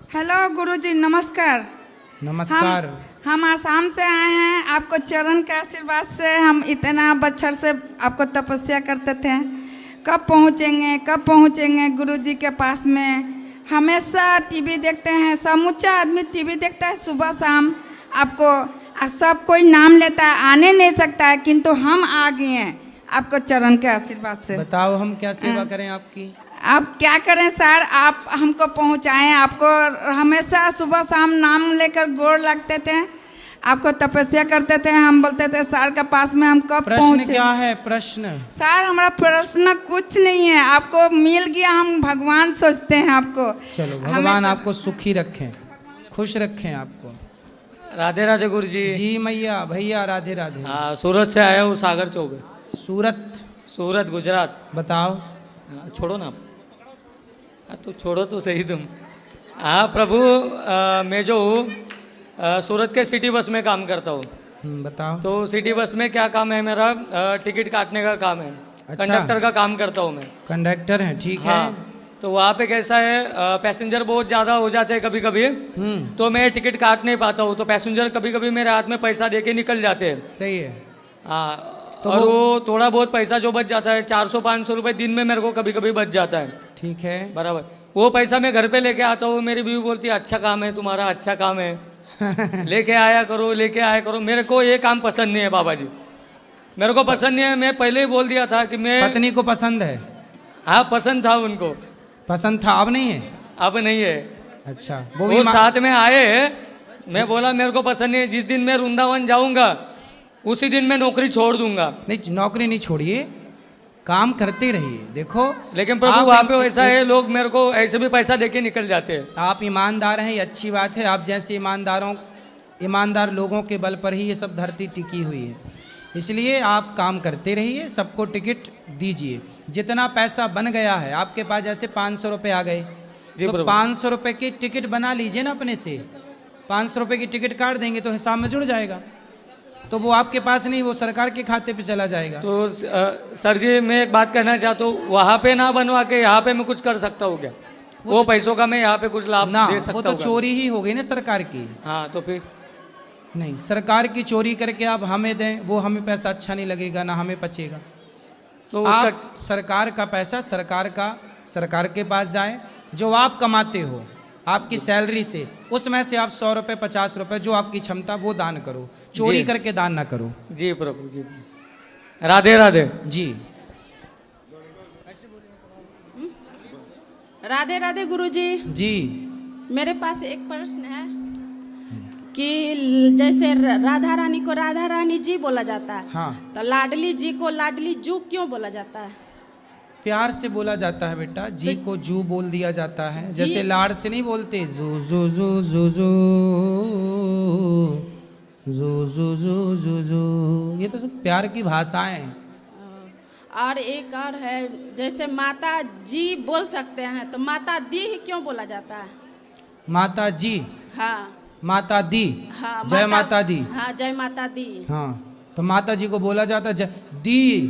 Hello गुरुजी, नमस्कार। नमस्कार। हम आसाम से आए हैं। आपको चरण के आशीर्वाद से हम इतना बछर से आपको तपस्या करते थे। कब पहुँचेंगे गुरुजी के पास में। हमेशा टीवी देखते हैं, समूचा आदमी टीवी देखता है सुबह शाम। आपको सब कोई नाम लेता है, आने नहीं सकता है, किंतु हम आ गए हैं आपको चरण के आशीर्वाद से। बताओ हम क्या सेवा करें आपकी। आप क्या करें सर, आप हमको पहुंचाएं। आपको हमेशा सुबह शाम नाम लेकर गोड़ लगते थे, आपको तपस्या करते थे। हम बोलते थे सर के पास में हम कब प्रश्न पहुंचे। क्या है प्रश्न? सर हमारा प्रश्न कुछ नहीं है, आपको मिल गया, हम भगवान सोचते हैं आपको। चलो भगवान आपको सुखी रखें, खुश रखें आपको। राधे राधे गुरु जी। जी मैया भैया राधे राधे। हाँ, सूरत से आया हूँ, सागर चौबे। सूरत गुजरात। बताओ। हाँ, छोड़ो ना। हाँ, तो छोड़ो तो सही तुम। हाँ प्रभु, मैं जो हूँ सूरत के सिटी बस में काम करता हूँ। बताओ। तो सिटी बस में क्या काम है मेरा? टिकट काटने का काम है। अच्छा। कंडक्टर का काम करता हूँ मैं। कंडक्टर हैं, ठीक है। हाँ, तो वहाँ पे कैसा है, पैसेंजर बहुत ज़्यादा हो जाते हैं कभी कभी। तो मैं टिकट काट नहीं पाता हूँ, तो पैसेंजर कभी कभी मेरे हाथ में पैसा दे के निकल जाते हैं। सही है। हाँ, तो और वो थोड़ा बहुत पैसा जो बच जाता है, 400-500 रुपये दिन में मेरे को कभी कभी बच जाता है। ठीक है। बराबर। वो पैसा मैं घर पे लेके आता हूँ। मेरी बीवी बोलती है अच्छा काम है तुम्हारा, अच्छा काम है। लेके आया करो। मेरे को ये काम पसंद नहीं है बाबा जी, मेरे को पसंद नहीं है। मैं पहले ही बोल दिया था कि मैं। पत्नी को पसंद है? हाँ, पसंद था उनको। पसंद था, अब नहीं है? अब नहीं है। अच्छा। वो साथ में आए। मैं बोला मेरे को पसंद नहीं है, जिस दिन मैं वृंदावन जाऊंगा उसी दिन मैं नौकरी छोड़ दूंगा। नहीं, नौकरी नहीं छोड़िए, काम करते रहिए। देखो लेकिन प्रभु वहाँ पे वैसा है, लोग मेरे को ऐसे भी पैसा देके निकल जाते हैं। आप ईमानदार हैं, ये अच्छी बात है। आप जैसे ईमानदार लोगों के बल पर ही ये सब धरती टिकी हुई है। इसलिए आप काम करते रहिए, सबको टिकट दीजिए। जितना पैसा बन गया है आपके पास, जैसे 500 रुपये आ गए, तो 500 रुपये की टिकट बना लीजिए ना अपने से। 500 रुपये की टिकट काट देंगे तो हिसाब में जुड़ जाएगा। तो वो आपके पास नहीं, वो सरकार के खाते पे चला जाएगा। तो सर जी, मैं एक बात कहना चाहता हूँ, वहाँ पे ना बनवा के यहाँ पे मैं कुछ कर सकता हूँ क्या? वो पैसों का मैं यहाँ पे कुछ लाभ दे सकता हूँ? वो तो चोरी ही हो गई ना सरकार की। हाँ, तो फिर नहीं, सरकार की चोरी करके आप हमें दें, वो हमें पैसा अच्छा नहीं लगेगा, ना हमें पचेगा। तो आप सरकार का पैसा सरकार के पास जाए। जो आप कमाते हो आपकी सैलरी से, उसमें से आप 100 रुपये 50 रुपये जो आपकी क्षमता, वो दान करो। चोरी करके दान ना करो। जी प्रभु जी। राधे राधे जी। राधे राधे गुरुजी। जी। मेरे पास एक प्रश्न है कि जैसे राधा रानी को राधा रानी जी बोला जाता है, हाँ, तो लाडली जी को लाडली जू क्यों बोला जाता है? प्यार से बोला जाता है बेटा। जी को जू बोल दिया जाता है, जैसे लाड़ से नहीं बोलते जू जू जू जू जू जू जू जू जू जू। ये तो सब प्यार की भाषाएं। और एक और है, जैसे माता जी बोल सकते हैं, तो माता दी क्यों बोला जाता है? माता जी। हाँ, माता दी। हाँ, जय माता दी। हाँ, जय माता दी। हाँ, तो माता जी को बोला जाता है दी।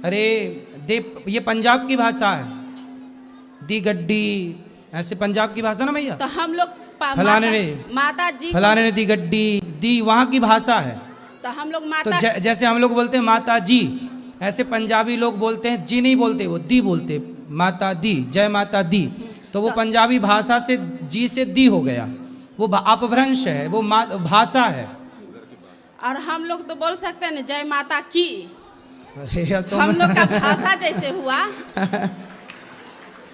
अरे दे, ये पंजाब की भाषा है। दी गड्डी, ऐसे पंजाब की भाषा ना भैया। तो हम लोग फलाने ने माता जी, फलाने ने दी गड्डी, दी वहाँ की भाषा है। तो हम लोग तो माता, जैसे हम लोग बोलते हैं माता जी, ऐसे पंजाबी लोग बोलते हैं जी नहीं बोलते, वो दी बोलते, माता दी, जय माता दी। तो वो पंजाबी भाषा से जी से दी हो गया, वो अपभ्रंश है, वो भाषा है। और हम लोग तो बोल सकते हैं ना जय माता की। अरे हम लोग का भाषा जैसे हुआ।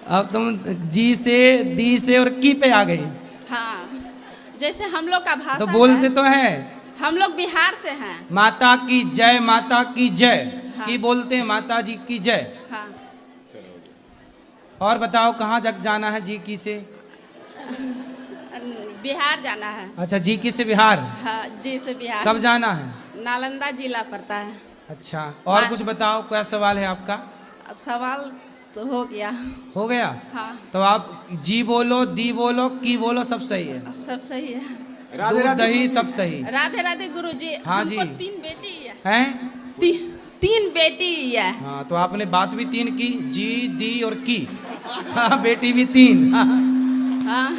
अब तुम जी से, दी से और की पे आ गई। हाँ, जैसे हम लोग का भाषा तो बोलते तो हैं। हम लोग बिहार से हैं। माता की जय, माता की जय। हाँ। की बोलते हैं माता जी की जय। हाँ। और बताओ कहाँ जग जाना है जी की से? बिहार जाना है। अच्छा, जी की से बिहार। हाँ, जी से बिहार। कब जाना है? नालंदा जिला पड़ता है। अच्छा, और कुछ बताओ, क्या सवाल है आपका? सवाल तो हो गया। हो गया? हाँ, तो आप जी बोलो, दी बोलो, की बोलो, सब सही है। सब सही है। दूध दही सब सही। राधे राधे गुरुजी। हाँ हमको जी। 3 बेटी है। हैं? 3 बेटी है। हाँ, तो आपने बात भी 3 की, जी, दी और की। हाँ, बेटी भी 3। हाँ,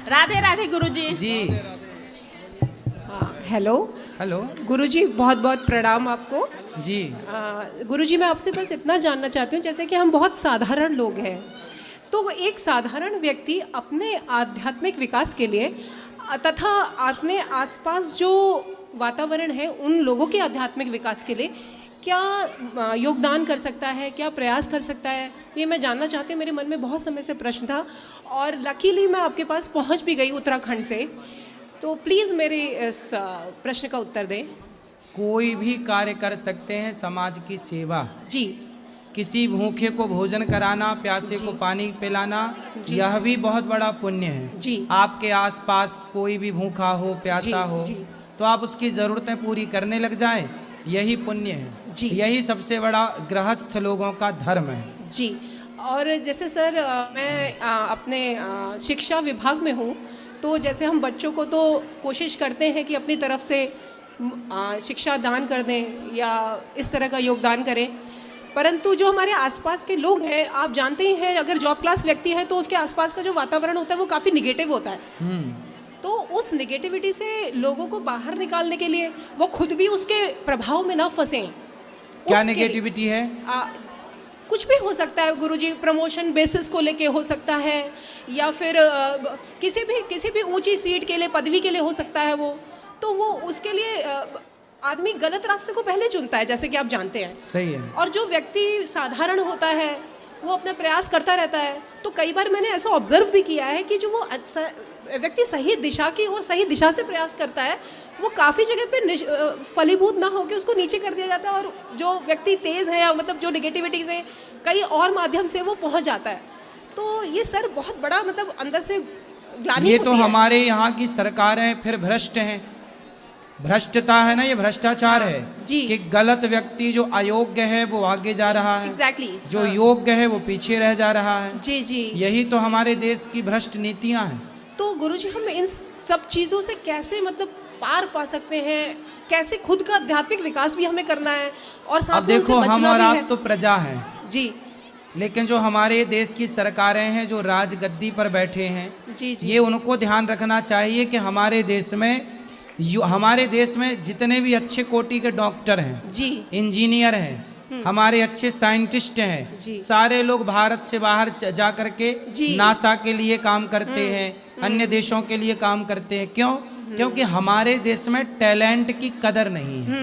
राधे राधे गुरुजी। जी। Hello hello. गुरुजी, बहुत बहुत प्रणाम आपको। जी। गुरुजी, मैं आपसे बस इतना जानना चाहती हूँ, जैसे कि हम बहुत साधारण लोग हैं, तो एक साधारण व्यक्ति अपने आध्यात्मिक विकास के लिए तथा अपने आसपास जो वातावरण है उन लोगों के आध्यात्मिक विकास के लिए क्या योगदान कर सकता है, क्या प्रयास कर सकता है, ये मैं जानना चाहती हूँ। मेरे मन में बहुत समय से प्रश्न था और लकीली मैं आपके पास पहुँच भी गई उत्तराखंड से, तो प्लीज़ मेरे इस प्रश्न का उत्तर दें। कोई भी कार्य कर सकते हैं, समाज की सेवा। जी। किसी भूखे को भोजन कराना, प्यासे को पानी पिलाना, यह भी बहुत बड़ा पुण्य है। जी। आपके आसपास कोई भी भूखा हो, प्यासा हो, तो आप उसकी ज़रूरतें पूरी करने लग जाएं, यही पुण्य है। जी। यही सबसे बड़ा गृहस्थ लोगों का धर्म है। जी। और जैसे सर मैं अपने शिक्षा विभाग में हूँ, तो जैसे हम बच्चों को तो कोशिश करते हैं कि अपनी तरफ से शिक्षा दान कर दें या इस तरह का योगदान करें, परंतु जो हमारे आसपास के लोग हैं, आप जानते ही हैं, अगर जॉब क्लास व्यक्ति है तो उसके आसपास का जो वातावरण होता है वो काफ़ी निगेटिव होता है। तो उस निगेटिविटी से लोगों को बाहर निकालने के लिए वो खुद भी उसके प्रभाव में ना फंसें। क्या निगेटिविटी है? कुछ भी हो सकता है गुरुजी, प्रमोशन बेसिस को लेके हो सकता है, या फिर किसी भी ऊंची सीट के लिए, पदवी के लिए हो सकता है वो, तो वो उसके लिए आदमी गलत रास्ते को पहले चुनता है, जैसे कि आप जानते हैं। सही है। और जो व्यक्ति साधारण होता है वो अपना प्रयास करता रहता है, तो कई बार मैंने ऐसा ऑब्जर्व भी किया है कि जो वो व्यक्ति सही दिशा की और सही दिशा से प्रयास करता है, वो काफ़ी जगह पे फलीभूत ना होकर उसको नीचे कर दिया जाता है, और जो व्यक्ति तेज़ है, मतलब जो नेगेटिविटी से कई और माध्यम से वो पहुंच जाता है। तो ये सर बहुत बड़ा मतलब अंदर से ग्लानि ये होती तो है। हमारे यहाँ की सरकारें फिर भ्रष्ट हैं। भ्रष्टता है ना, ये भ्रष्टाचार है जी। कि गलत व्यक्ति जो अयोग्य है वो आगे जा रहा है, एग्जैक्टली। जो योग्य है वो पीछे रह जा रहा है। जी जी। यही तो हमारे देश की भ्रष्ट नीतियाँ हैं। तो गुरुजी, हम इन सब चीज़ों से कैसे मतलब पार पा सकते हैं, कैसे खुद का आध्यात्मिक विकास भी हमें करना है और साथ अब में उनसे देखो, हम बचना और भी आप है। तो प्रजा हैं, जी लेकिन जो हमारे देश की सरकारें हैं, जो राजगद्दी पर बैठे हैं, जी जी। ये उनको ध्यान रखना चाहिए कि हमारे देश में जितने भी अच्छे कोटि के डॉक्टर हैं, जी इंजीनियर हैं, हमारे अच्छे साइंटिस्ट हैं, जी। सारे लोग भारत से बाहर जा करके जी। नासा के लिए काम करते हैं, अन्य देशों के लिए काम करते हैं। क्यों? क्योंकि हमारे देश में टैलेंट की कदर नहीं है।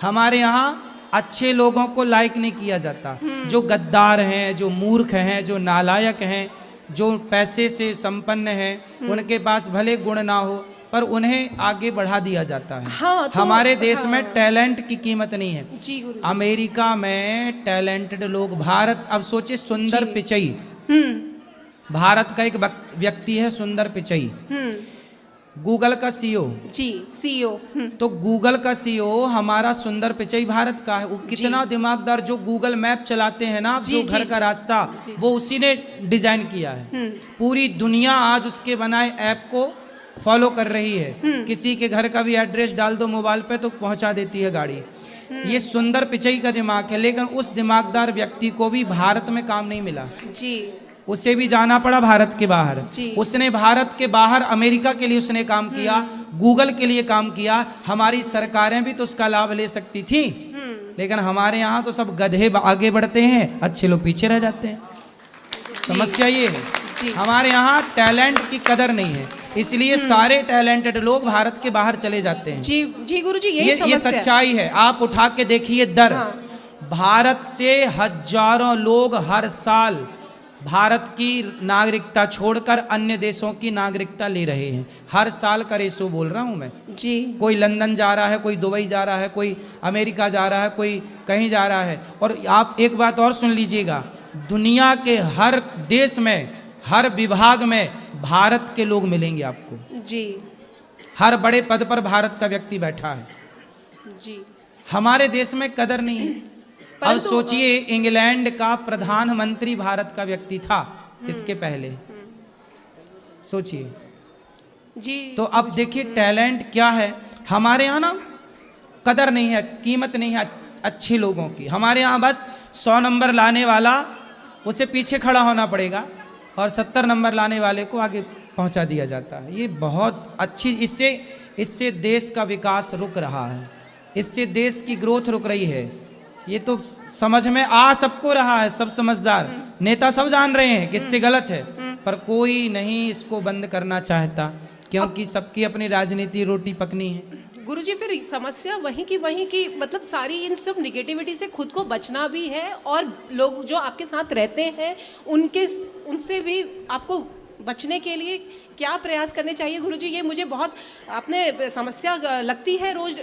हमारे यहाँ अच्छे लोगों को लाइक नहीं किया जाता। जो गद्दार हैं, जो मूर्ख हैं, जो नालायक हैं, जो पैसे से संपन्न हैं, उनके पास भले गुण ना हो पर उन्हें आगे बढ़ा दिया जाता है। हाँ, तो, हमारे देश में टैलेंट की कीमत नहीं है। जी गुरु। अमेरिका में टैलेंटेड लोग, भारत, अब सोचिए सुंदर पिचई, भारत का एक व्यक्ति है सुंदर पिचई, गूगल का सीईओ। जी, सीईओ। तो गूगल का सीईओ हमारा सुंदर पिचई भारत का है। वो कितना दिमागदार, जो गूगल मैप चलाते हैं ना, जो घर का रास्ता वो उसी ने डिजाइन किया है। पूरी दुनिया आज उसके बनाए ऐप को फॉलो कर रही है। किसी के घर का भी एड्रेस डाल दो मोबाइल पे तो पहुंचा देती है गाड़ी। ये सुंदर पिचई का दिमाग है, लेकिन उस दिमागदार व्यक्ति को भी भारत में काम नहीं मिला जी। उसे भी जाना पड़ा भारत के बाहर। जी। उसने भारत के बाहर अमेरिका के लिए उसने काम किया, गूगल के लिए काम किया। हमारी सरकारें भी तो उसका लाभ ले सकती थी, लेकिन हमारे यहाँ तो सब गधे आगे बढ़ते हैं, अच्छे लोग पीछे रह जाते हैं। समस्या ये है, हमारे यहाँ टैलेंट की कदर नहीं है, इसलिए सारे टैलेंटेड लोग भारत के बाहर चले जाते हैं। जी जी गुरुजी, यही ये सच्चाई है। आप उठा के देखिए दर, भारत से हजारों लोग हर साल भारत की नागरिकता छोड़कर अन्य देशों की नागरिकता ले रहे हैं। हर साल का रेशो बोल रहा हूँ मैं जी। कोई लंदन जा रहा है, कोई दुबई जा रहा है, कोई अमेरिका जा रहा है, कोई कहीं जा रहा है। और आप एक बात और सुन लीजिएगा, दुनिया के हर देश में, हर विभाग में भारत के लोग मिलेंगे आपको। जी। हर बड़े पद पर भारत का व्यक्ति बैठा है। जी। हमारे देश में कदर नहीं है। अब सोचिए, इंग्लैंड का प्रधानमंत्री भारत का व्यक्ति था इसके पहले, सोचिए जी। तो अब देखिए टैलेंट क्या है। हमारे यहाँ ना कदर नहीं है, कीमत नहीं है अच्छे लोगों की। हमारे यहाँ बस 100 नंबर लाने वाला उसे पीछे खड़ा होना पड़ेगा और 70 नंबर लाने वाले को आगे पहुंचा दिया जाता है। ये बहुत अच्छी, इससे देश का विकास रुक रहा है, इससे देश की ग्रोथ रुक रही है। ये तो समझ में आ सबको रहा है, सब समझदार नेता सब जान रहे हैं कि इससे गलत है, पर कोई नहीं इसको बंद करना चाहता, क्योंकि सबकी अपनी राजनीति रोटी पकनी है। गुरुजी फिर समस्या वहीं की मतलब सारी इन सब निगेटिविटी से खुद को बचना भी है, और लोग जो आपके साथ रहते हैं उनसे भी आपको बचने के लिए क्या प्रयास करने चाहिए गुरुजी? ये मुझे बहुत आपने समस्या लगती है रोज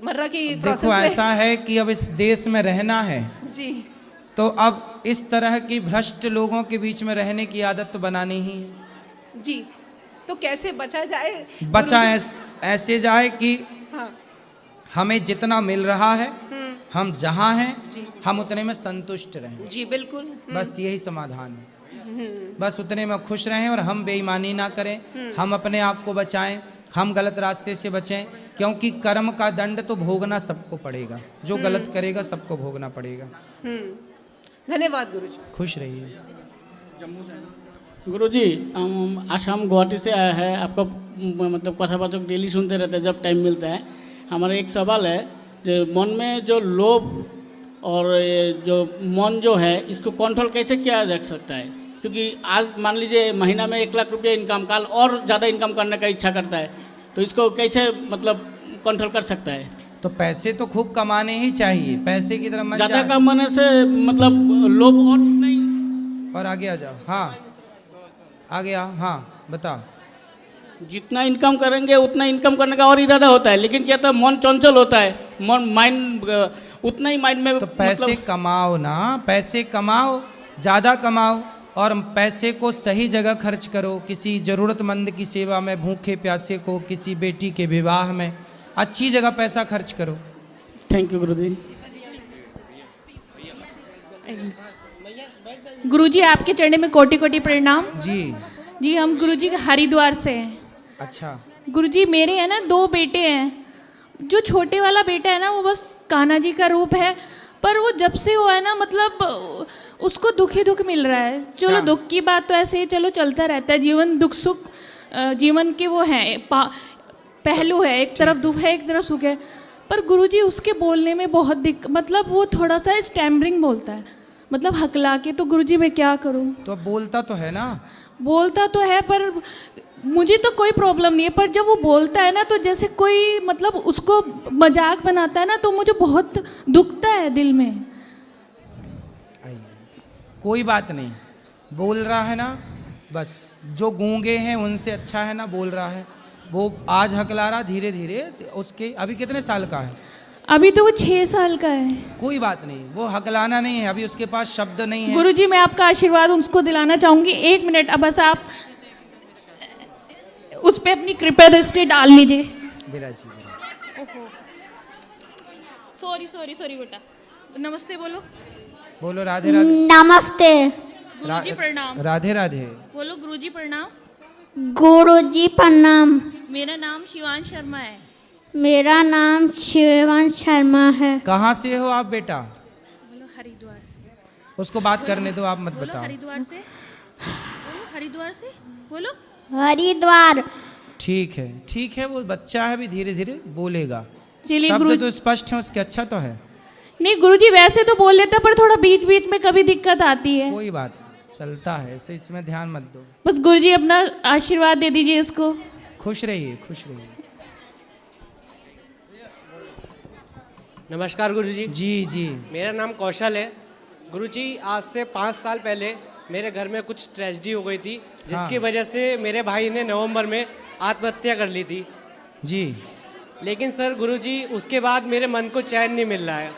मर्रा की प्रोसेस देखो में। ऐसा है कि अब इस देश में रहना है जी, तो अब इस तरह की भ्रष्ट लोगों के बीच में रहने की आदत तो बनानी ही है। जी, तो कैसे बचा जाए? बचा ऐसे जाए कि हाँ, हमें जितना मिल रहा है, हम जहाँ हैं हम उतने में संतुष्ट रहें, जी बिल्कुल। बस यही समाधान है। बस उतने में खुश रहें और हम बेईमानी ना करें, हम अपने आप को बचाएं, हम गलत रास्ते से बचें, क्योंकि कर्म का दंड तो भोगना सबको पड़ेगा, जो गलत करेगा सबको भोगना पड़ेगा। धन्यवाद गुरुजी। खुश रहिए। गुरुजी, हम आसाम गुवाहाटी से आया है, आपका मतलब कथावाचक डेली सुनते रहते हैं जब टाइम मिलता है। हमारा एक सवाल है, जो मन में जो लोभ और ये जो मन जो है, इसको कंट्रोल कैसे किया जा सकता है? क्योंकि आज मान लीजिए महीना में 1 लाख रुपया इनकम, काल और ज़्यादा इनकम करने का इच्छा करता है, तो इसको कैसे मतलब कंट्रोल कर सकता है? तो पैसे तो खूब कमाने ही चाहिए, पैसे की तरफ मत ज़्यादा जाओ। कमाने से मतलब लोभ और उतना ही। और आगे आ जाओ। हाँ आगे आओ। हाँ बताओ। जितना इनकम करेंगे उतना इनकम करने का और इरादा होता है, लेकिन क्या होता है मन चंचल होता है, मन माइंड उतना ही माइंड में तो पैसे कमाओ ना, पैसे कमाओ, ज़्यादा कमाओ और पैसे को सही जगह खर्च करो, किसी ज़रूरतमंद की सेवा में, भूखे प्यासे को, किसी बेटी के विवाह में, अच्छी जगह पैसा खर्च करो। थैंक यू गुरुजी। गुरुजी आपके चरणों में कोटि कोटि प्रणाम। जी जी हम गुरुजी हरिद्वार से हैं। अच्छा। गुरुजी मेरे है ना 2 बेटे हैं। जो छोटे वाला बेटा है ना वो बस कान्हा जी का रूप है, पर वो जब से वो है ना मतलब उसको दुख ही दुख मिल रहा है। चलो हाँ। दुख की बात तो ऐसे ही चलो चलता रहता है, जीवन दुख सुख जीवन के वो हैं पहलू है, एक तरफ दुख है एक तरफ सुख है। पर गुरुजी उसके बोलने में बहुत मतलब वो थोड़ा सा स्टैमरिंग बोलता है, मतलब हकला के। तो गुरुजी मैं क्या करूं? तो बोलता तो है ना? बोलता तो है पर मुझे तो कोई प्रॉब्लम नहीं है, पर जब वो बोलता है ना तो जैसे कोई मतलब उसको मजाक बनाता है ना, तो मुझे बहुत दुखता है दिल में। कोई बात नहीं, बोल रहा है ना, बस जो गूंगे हैं उनसे अच्छा है ना बोल रहा है। वो आज हकला रहा, धीरे धीरे उसके अभी कितने साल का है? अभी तो वो 6 साल का है। कोई बात नहीं, वो हकलाना नहीं है, अभी उसके पास शब्द नहीं है। गुरुजी मैं आपका आशीर्वाद उसको दिलाना चाहूँगी। 1 मिनट अब बस आप उस पर अपनी कृपा दृष्टि डाल लीजिए। सॉरी बेटा। नमस्ते बोलो। बोलो राधे राधे। नमस्ते गुरुजी प्रणाम। राधे राधे। बोलो गुरुजी प्रणाम। गुरुजी प्रणाम। मेरा नाम शिवान शर्मा है। मेरा नाम शिवान शर्मा है। कहाँ से हो आप बेटा? बोलो हरिद्वार से। उसको बात करने दो, आप मत बोलो बताओ। हरिद्वार से। बोलो हरिद्वार से। बोलो हरिद्वार। ठीक है, वो बच्चा है, भी धीरे धीरे बोलेगा। चलिए शब्द तो स्पष्ट है उसके, अच्छा तो है। नहीं गुरुजी वैसे तो बोल लेता, पर थोड़ा बीच बीच में कभी दिक्कत आती है। कोई बात चलता है, ऐसे इसमें ध्यान मत दो। बस गुरुजी अपना आशीर्वाद दे दीजिए इसको। खुश रहिए, खुश रहिए। नमस्कार गुरुजी। जी जी। मेरा नाम कौशल है। गुरुजी आज से 5 साल पहले मेरे घर में कुछ ट्रेजेडी हो गई थी, जिसकी वजह से मेरे भाई ने नवंबर में आत्महत्या कर ली थी जी। लेकिन सर गुरुजी उसके बाद मेरे मन को चैन नहीं मिल रहा है।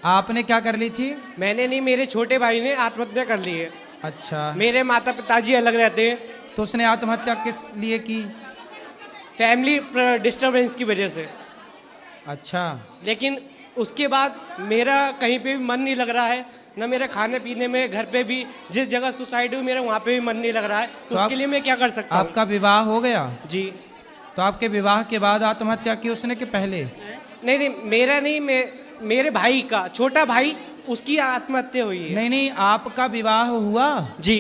आपने क्या कर ली थी? मैंने नहीं, मेरे छोटे भाई ने आत्महत्या कर ली है। अच्छा। मेरे माता पिताजी अलग रहते हैं। तो उसने आत्महत्या किस लिए की? फैमिली डिस्टर्बेंस की वजह से। अच्छा। लेकिन उसके बाद मेरा कहीं पे भी मन नहीं लग रहा है, ना मेरा खाने पीने में, घर पे भी जिस जगह सुसाइड हुई मेरा वहाँ पे भी मन नहीं लग रहा है। तो उसके लिए मैं क्या कर सकता हूँ? आपका विवाह हो गया? जी। तो आपके विवाह के बाद आत्महत्या की उसने कि पहले? नहीं, मेरा नहीं, मेरे भाई का, छोटा भाई, उसकी आत्महत्या हुई है। नहीं, आपका विवाह हुआ? जी।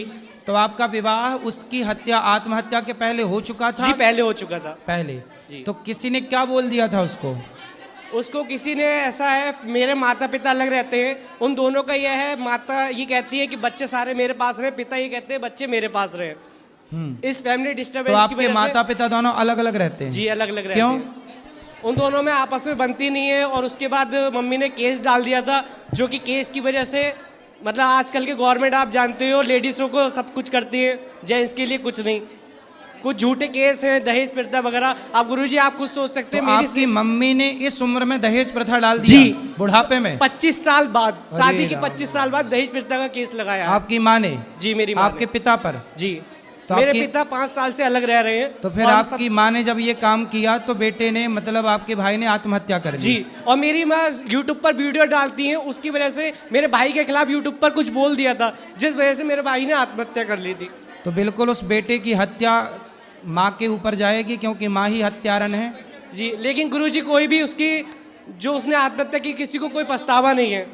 तो आपका विवाह उसकी हत्या आत्महत्या के पहले हो चुका था? जी पहले हो चुका था। पहले। जी। तो किसी ने क्या बोल दिया था उसको? उसको किसी ने, ऐसा है मेरे माता पिता अलग रहते हैं, उन दोनों का यह है, माता ये कहती है कि बच्चे सारे मेरे पास रहे, पिता ये कहते हैं बच्चे मेरे पास रहे। इस फैमिली तो डिस्टर्बेंस की आपके वजह माता से पिता दोनों अलग अलग रहते हैं? जी अलग अलग रहते क्यों? हैं। उन दोनों में आपस में बनती नहीं है, और उसके बाद मम्मी ने केस डाल दिया था, जो कि केस की वजह से मतलब आजकल के गवर्नमेंट आप जानते हो लेडीज़ों को सब कुछ करती है, जेंट्स के लिए कुछ नहीं। कुछ झूठे केस हैं, दहेज प्रथा वगैरह। आप गुरुजी आप कुछ सोच सकते हैं, तो मेरी आपकी मम्मी ने इस उम्र में दहेज प्रथा डाल दिया? जी बुढ़ापे में? 25 साल बाद, शादी की राम। 25 साल बाद दहेज प्रथा का केस लगाया है। आपकी माँ ने? जी मेरी माँ आपके ने। पिता पर? जी तो मेरे आपकी- पिता 5 साल से अलग रह रहे हैं। तो फिर और हम आपकी माँ ने जब ये काम किया तो बेटे ने मतलब आपके भाई ने आत्महत्या कर ली? जी, और मेरी माँ यूट्यूब पर वीडियो डालती हैं, उसकी वजह से मेरे भाई के खिलाफ यूट्यूब पर कुछ बोल दिया था, जिस वजह से मेरे भाई ने आत्महत्या कर ली थी। तो बिल्कुल उस बेटे की हत्या माँ के ऊपर जाएगी, क्योंकि माँ ही हत्यारन है। जी लेकिन गुरुजी कोई भी उसकी, जो उसने आत्महत्या की, किसी को कोई पछतावा नहीं है।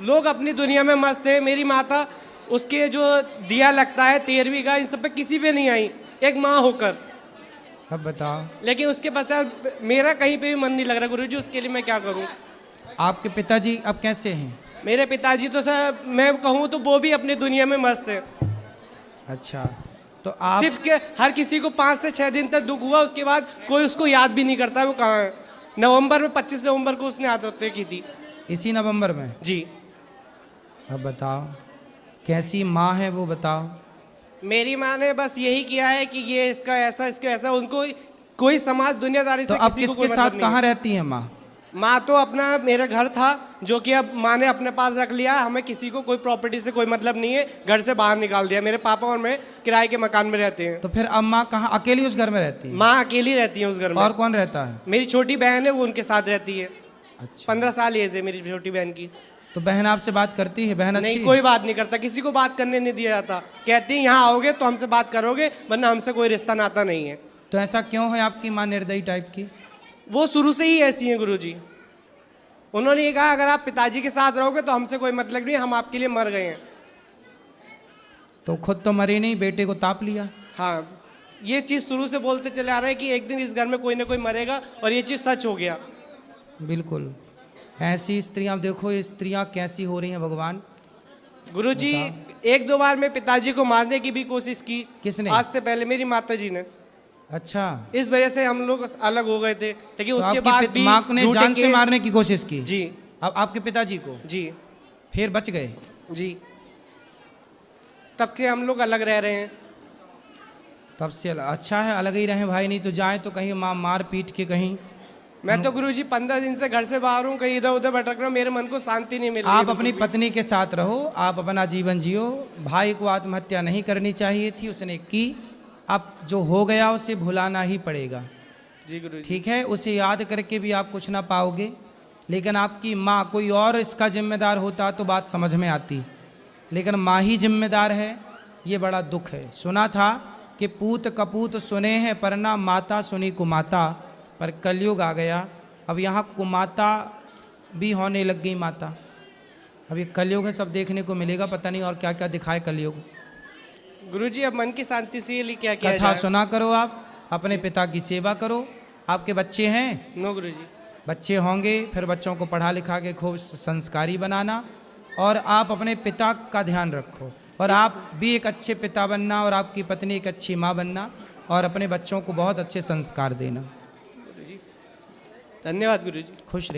लोग अपनी दुनिया में मस्त है। मेरी माता, उसके जो दिया लगता है 13वीं का, इन सब पे किसी पे नहीं आई, एक माँ होकर। अब बताओ। लेकिन उसके पश्चात मेरा कहीं पे भी मन नहीं लग रहा गुरुजी, उसके लिए मैं क्या करूं? आपके पिताजी अब कैसे हैं? मेरे पिताजी तो सर मैं कहूं तो वो भी अपनी दुनिया में मस्त है। अच्छा, तो आप सिर्फ के हर किसी को 5 से 6 दिन तक दुख हुआ, उसके बाद कोई उसको याद भी नहीं करता वो कहाँ है। नवंबर में 25 नवंबर को उसने आत्महत्या की थी। इसी नवंबर में? जी। अब बताओ कैसी माँ है वो बताओ। मेरी माँ ने बस यही किया है कि ये इसका ऐसा, इसका ऐसा, उनको कोई समाज दुनियादारी तो से अब किसी को किसके कोई साथ मतलब नहीं कहाँ है। रहती है माँ? माँ तो अपना मेरा घर था, जो कि अब माँ ने अपने पास रख लिया। हमें किसी को कोई प्रॉपर्टी से कोई मतलब नहीं है, घर से बाहर निकाल दिया। मेरे पापा और मैं किराए के मकान में रहते हैं। तो फिर अब माँ कहाँ, अकेली उस घर में रहती है? माँ अकेली रहती है उस घर में। और कौन रहता है? मेरी छोटी बहन है, वो उनके साथ रहती है। अच्छा, 15 साल एज है मेरी छोटी बहन की। तो बहन आपसे बात करती है? बहन अच्छी नहीं, है? कोई बात नहीं करता, किसी को बात करने नहीं दिया जाता। कहती है यहाँ आओगे तो हमसे बात करोगे, वरना हमसे कोई रिश्ता नाता नहीं है। तो ऐसा क्यों है आपकी माँ निर्दयी टाइप की? वो शुरू से ही ऐसी हैं गुरुजी। उन्होंने ये कहा अगर आप पिताजी के साथ रहोगे तो हमसे कोई मतलब नहीं, हम आपके लिए मर गए हैं। तो खुद तो मरे नहीं, बेटे को ताप लिया। हाँ, ये चीज़ शुरू से बोलते चले आ रहे हैं कि एक दिन इस घर में कोई ना कोई मरेगा, और ये चीज़ सच हो गया। बिल्कुल, ऐसी स्त्रियां देखो, ये स्त्रियां कैसी हो रही हैं भगवान। गुरुजी 1-2 बार मैं पिताजी को मारने की भी कोशिश की। किसने? आज से पहले मेरी माताजी ने। अच्छा, इस वजह से हम लोग अलग हो गए थे, लेकिन तो उसके आपकी बाद भी माँ ने झूठे जान से केस- मारने की कोशिश की? जी। अब आपके पिताजी को? जी। फिर बच गए? जी, तब के हम लोग अलग रह रहे हैं। तब से अच्छा है, अलग ही रहें भाई, नहीं तो जाए तो कहीं माँ मार पीट के कहीं। मैं तो गुरुजी 15 दिन से घर से बाहर हूँ, कहीं इधर उधर भटक रहा हूँ, मेरे मन को शांति नहीं मिल रही है। आप अपनी पत्नी के साथ रहो, आप अपना जीवन जियो। भाई को आत्महत्या नहीं करनी चाहिए थी, उसने की। अब जो हो गया उसे भुलाना ही पड़ेगा। जी गुरुजी। ठीक है, उसे याद करके भी आप कुछ ना पाओगे। लेकिन आपकी माँ, कोई और इसका जिम्मेदार होता तो बात समझ में आती, लेकिन माँ ही जिम्मेदार है, ये बड़ा दुख है। सुना था कि पूत कपूत सुने हैं परना, माता सुनी कुमाता, पर कलयुग आ गया। अब यहाँ कुमाता भी होने लग गई माता। अब ये कलयुग है, सब देखने को मिलेगा, पता नहीं और क्या क्या दिखाए कलयुग। गुरुजी अब मन की शांति से लिए क्या किया कथा जाए? सुना करो, आप अपने पिता की सेवा करो। आपके बच्चे हैं? नो गुरुजी। बच्चे होंगे, फिर बच्चों को पढ़ा लिखा के खूब संस्कारी बनाना, और आप अपने पिता का ध्यान रखो, और आप भी एक अच्छे पिता बनना, और आपकी पत्नी एक अच्छी माँ बनना, और अपने बच्चों को बहुत अच्छे संस्कार देना। धन्यवाद गुरुजी। खुश रहिए।